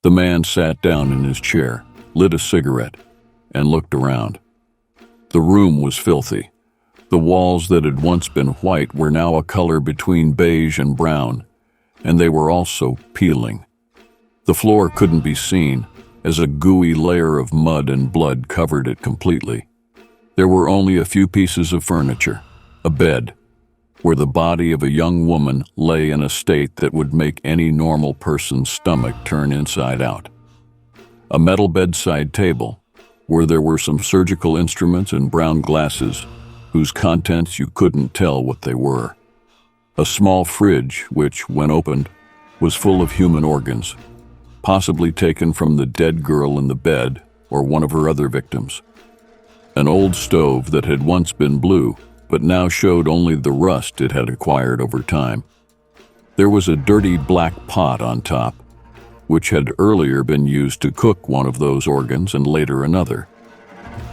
The man sat down in his chair, lit a cigarette, and looked around. The room was filthy. The walls that had once been white were now a color between beige and brown, and they were also peeling. The floor couldn't be seen, as a gooey layer of mud and blood covered it completely. There were only a few pieces of furniture, a bed, where the body of a young woman lay in a state that would make any normal person's stomach turn inside out. A metal bedside table, where there were some surgical instruments and brown glasses, whose contents you couldn't tell what they were. A small fridge, which, when opened, was full of human organs, possibly taken from the dead girl in the bed or one of her other victims. An old stove that had once been blue, but now showed only the rust it had acquired over time. There was a dirty black pot on top, which had earlier been used to cook one of those organs and later another.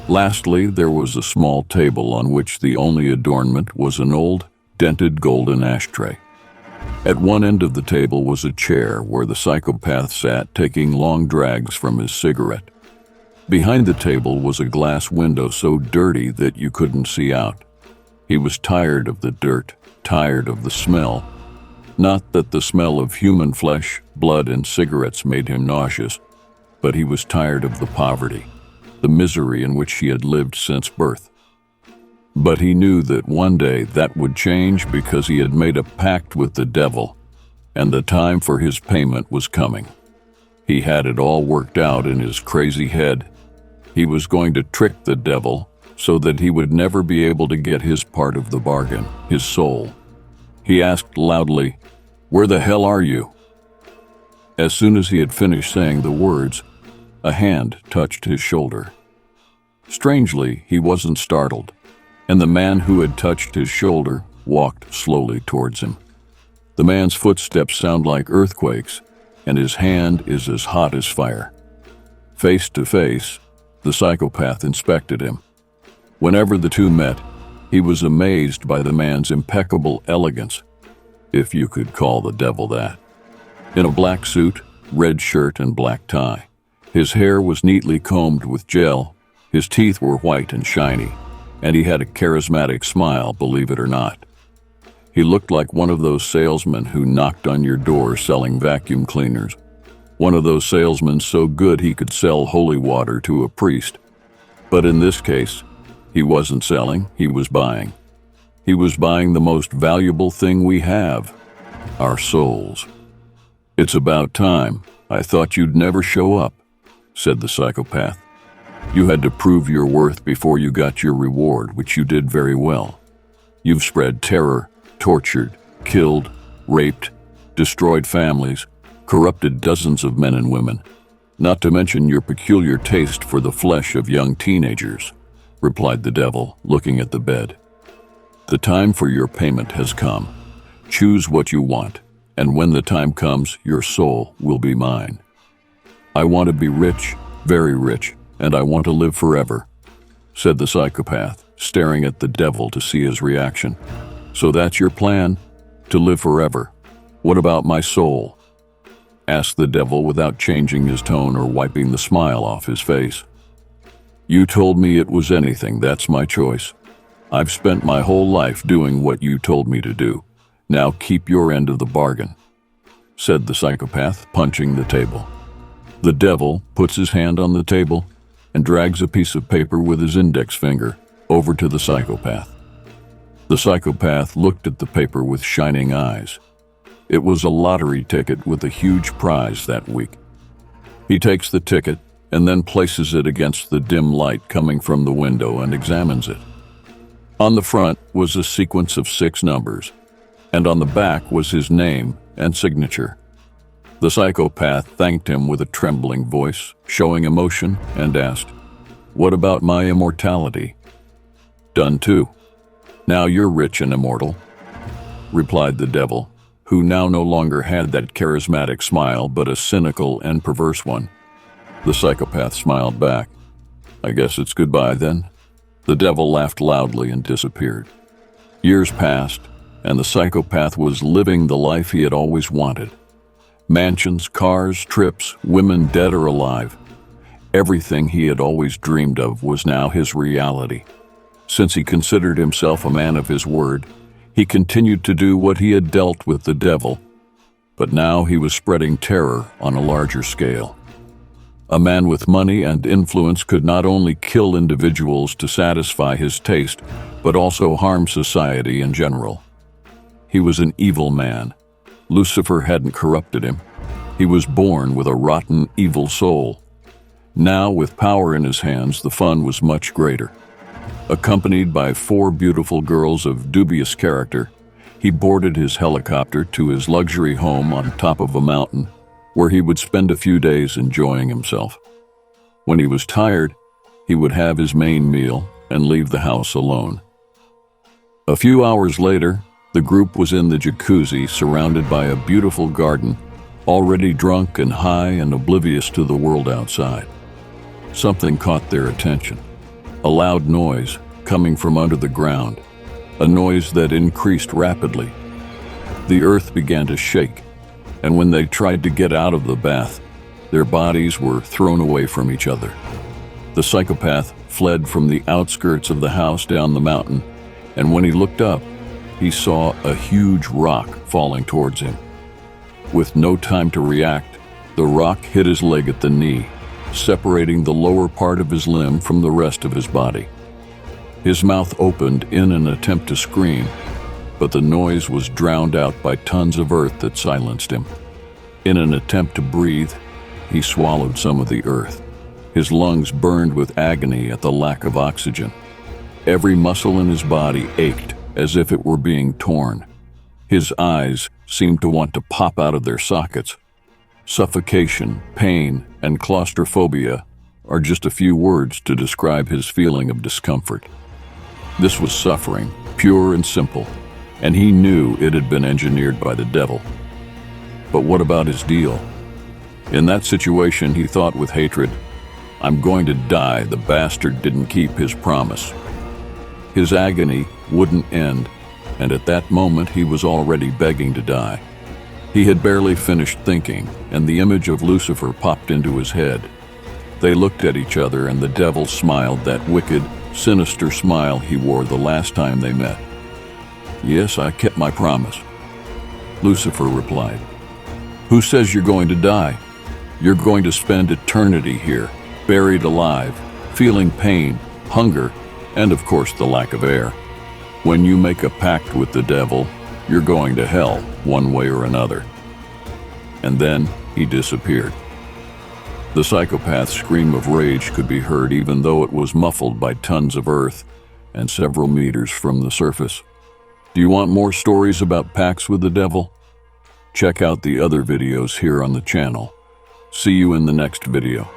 Lastly, there was a small table on which the only adornment was an old, dented golden ashtray. At one end of the table was a chair where the psychopath sat taking long drags from his cigarette. Behind the table was a glass window so dirty that you couldn't see out. He was tired of the dirt, tired of the smell. Not that the smell of human flesh, blood, and cigarettes made him nauseous, but he was tired of the poverty, the misery in which he had lived since birth. But he knew that one day that would change because he had made a pact with the devil, and the time for his payment was coming. He had it all worked out in his crazy head. He was going to trick the devil so that he would never be able to get his part of the bargain, his soul. He asked loudly, "Where the hell are you?" As soon as he had finished saying the words, a hand touched his shoulder. Strangely, he wasn't startled, and the man who had touched his shoulder walked slowly towards him. The man's footsteps sound like earthquakes, and his hand is as hot as fire. Face to face, the psychopath inspected him. Whenever the two met, he was amazed by the man's impeccable elegance, if you could call the devil that. In a black suit, red shirt, and black tie. His hair was neatly combed with gel, his teeth were white and shiny, and he had a charismatic smile, believe it or not. He looked like one of those salesmen who knocked on your door selling vacuum cleaners. One of those salesmen so good he could sell holy water to a priest. But in this case, he wasn't selling, he was buying. He was buying the most valuable thing we have, our souls. "It's about time. I thought you'd never show up," said the psychopath. "You had to prove your worth before you got your reward, which you did very well. You've spread terror, tortured, killed, raped, destroyed families, corrupted dozens of men and women, not to mention your peculiar taste for the flesh of young teenagers," replied the devil, looking at the bed. "The time for your payment has come. Choose what you want, and when the time comes, your soul will be mine. I want to be rich, very rich, and I want to live forever," said the psychopath, staring at the devil to see his reaction. "So that's your plan? To live forever? What about my soul?" asked the devil without changing his tone or wiping the smile off his face. "You told me it was anything, that's my choice. I've spent my whole life doing what you told me to do. Now keep your end of the bargain," said the psychopath, punching the table. The devil puts his hand on the table and drags a piece of paper with his index finger over to the psychopath. The psychopath looked at the paper with shining eyes. It was a lottery ticket with a huge prize that week. He takes the ticket and then places it against the dim light coming from the window and examines it. On the front was a sequence of 6 numbers, and on the back was his name and signature. The psychopath thanked him with a trembling voice, showing emotion, and asked, "What about my immortality?" "Done too. Now you're rich and immortal," replied the devil, who now no longer had that charismatic smile but a cynical and perverse one. The psychopath smiled back. "I guess it's goodbye then." The devil laughed loudly and disappeared. Years passed, and the psychopath was living the life he had always wanted. Mansions, cars, trips, women dead or alive. Everything he had always dreamed of was now his reality. Since he considered himself a man of his word, he continued to do what he had dealt with the devil, but now he was spreading terror on a larger scale. A man with money and influence could not only kill individuals to satisfy his taste, but also harm society in general. He was an evil man. Lucifer hadn't corrupted him. He was born with a rotten, evil soul. Now, with power in his hands, the fun was much greater. Accompanied by 4 beautiful girls of dubious character, he boarded his helicopter to his luxury home on top of a mountain, where he would spend a few days enjoying himself. When he was tired, he would have his main meal and leave the house alone. A few hours later, the group was in the jacuzzi surrounded by a beautiful garden, already drunk and high and oblivious to the world outside. Something caught their attention. A loud noise coming from under the ground, a noise that increased rapidly. The earth began to shake, and when they tried to get out of the bath, their bodies were thrown away from each other. The psychopath fled from the outskirts of the house down the mountain, and when he looked up, he saw a huge rock falling towards him. With no time to react, the rock hit his leg at the knee, separating the lower part of his limb from the rest of his body. His mouth opened in an attempt to scream, but the noise was drowned out by tons of earth that silenced him. In an attempt to breathe, he swallowed some of the earth. His lungs burned with agony at the lack of oxygen. Every muscle in his body ached as if it were being torn. His eyes seemed to want to pop out of their sockets. Suffocation, pain, and claustrophobia are just a few words to describe his feeling of discomfort. This was suffering, pure and simple, and he knew it had been engineered by the devil. But what about his deal? In that situation, he thought with hatred, "I'm going to die. The bastard didn't keep his promise." His agony wouldn't end, and at that moment he was already begging to die. He had barely finished thinking, and the image of Lucifer popped into his head. They looked at each other, and the devil smiled that wicked, sinister smile he wore the last time they met. "Yes, I kept my promise," Lucifer replied. "Who says you're going to die? You're going to spend eternity here, buried alive, feeling pain, hunger, and of course the lack of air. When you make a pact with the devil, you're going to hell, one way or another." And then he disappeared. The psychopath's scream of rage could be heard even though it was muffled by tons of earth and several meters from the surface. Do you want more stories about pacts with the devil? Check out the other videos here on the channel. See you in the next video.